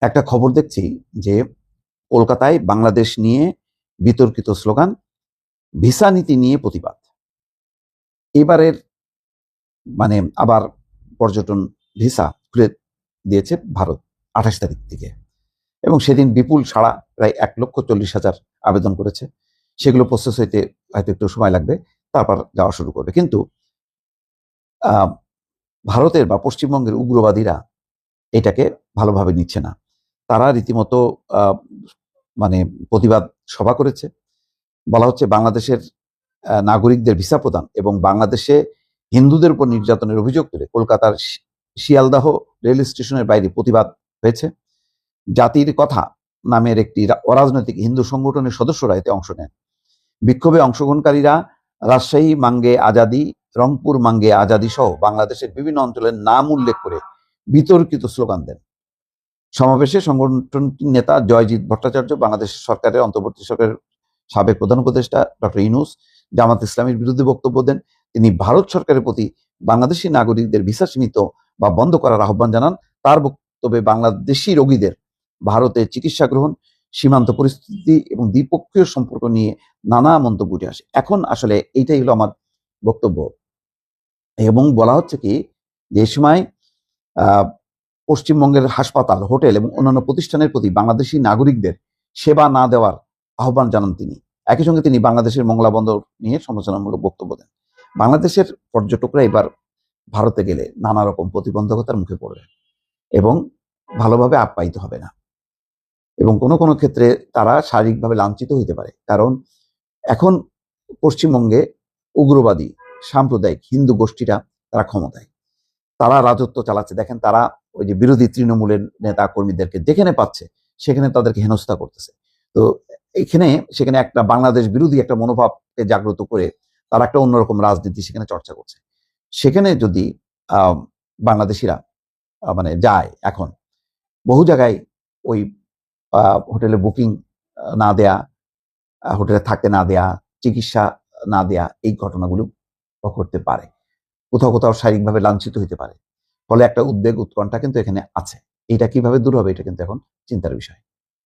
একটা খবর দেখছি যে কলকাতায় বাংলাদেশ নিয়ে বিতর্কিত স্লোগান, ভিসা নীতি নিয়ে প্রতিবাদ। এবারের আবার পর্যটন ভিসা খুলে দিয়েছে ভারত 28 তারিখ থেকে, এবং সেদিন বিপুল সাড়া, প্রায় 1,40,000 আবেদন করেছে। সেগুলো প্রসেস হইতে হয়তো একটু সময় লাগবে, তারপর যাওয়া শুরু করবে। কিন্তু ভারতের বা পশ্চিমবঙ্গের উগ্রবাদীরা এটাকে ভালোভাবে নিচ্ছে না। তারা রীতিমতো প্রতিবাদ সভা করেছে। বলা হচ্ছে বাংলাদেশের নাগরিকদের ভিসা প্রদান এবং বাংলাদেশে হিন্দুদের উপর নির্যাতনের অভিযোগ তুলে কলকাতার শিয়ালদাহ রেল স্টেশনের বাইরে প্রতিবাদ হয়েছে। জাতির কথা নামের একটি অরাজনৈতিক হিন্দু সংগঠনের সদস্যরা এতে অংশ নেন। বিক্ষোভে অংশগ্রহণকারীরা রাজশাহী মাঙ্গে আজাদি, রংপুর মাঙ্গে আজাদি সহ বাংলাদেশের বিভিন্ন অঞ্চলের নাম উল্লেখ করে বিতর্কিত স্লোগান দেন। সমাবেশে সংগঠনটির নেতা জয়জিৎ ভট্টাচার্য, বাংলাদেশ সরকারের অন্তর্বর্তী সরকারের সাবেক প্রধান উপদেষ্টা ডক্টর ইউনূস জামাত ইসলামীর বিরুদ্ধে বক্তব্য দেন। তিনি ভারত সরকারের প্রতি বাংলাদেশি নাগরিকদের ভিসা সীমিত বা বন্ধ করার আহ্বান জানান। তার বক্তব্যে বাংলাদেশি রোগীদের ভারতে চিকিৎসা গ্রহণ, সীমান্ত পরিস্থিতি এবং দ্বিপক্ষীয় সম্পর্ক নিয়ে নানা মন্তব্য উঠে আসে। এখন আসলে এইটাই হলো আমার বক্তব্য। এবং বলা হচ্ছে কি, যে সময় পশ্চিমবঙ্গের হাসপাতাল, হোটেল এবং অন্যান্য প্রতিষ্ঠানের প্রতি বাংলাদেশি নাগরিকদের সেবা না দেওয়ার আহ্বান জানান তিনি। একই সঙ্গে তিনি বাংলাদেশের মংলা বন্দর নিয়ে সমালোচনামূলক বক্তব্য দেন। বাংলাদেশের পর্যটকরা এবার ভারতে গেলে নানা রকম প্রতিবন্ধকতার মুখে পড়বে এবং ভালোভাবে আপ্যায়িত হবে না, এবং কোনো কোনো ক্ষেত্রে তারা শারীরিকভাবে লাঞ্ছিত হইতে পারে। কারণ এখন পশ্চিমবঙ্গে উগ্রবাদী সাম্প্রদায়িক হিন্দু গোষ্ঠীরা তারা ক্ষমতায়, তারা রাজত্ব চালাচ্ছে। দেখেন, তারা ওই যে বিরোধী তৃণমূলের নেতা কর্মীদেরকে যেখানে পাচ্ছে সেখানে তাদেরকে হেনস্থা করতেছে। তো সেখানে একটা বাংলাদেশ বিরোধী একটা মনোভাবকে জাগ্রত করে তারা একটা অন্যরকম রাজনীতি সেখানে চর্চা করছে। সেখানে যদি বাংলাদেশিরা যায়, এখন বহু জায়গায় ওই হোটেলে বুকিং না দেয়া, হোটেলে থাকতে না দেয়া, চিকিৎসা না দেয়া, এই ঘটনাগুলো ঘটতে পারে। কোথাও কোথাও শারীরিকভাবে লাঞ্ছিত হতে পারে। ফলে একটা উদ্বেগ, উৎকণ্ঠা কিন্তু এখানে আছে। এটা কিভাবে দূর হবে, এটা কিন্তু এখন চিন্তার বিষয়।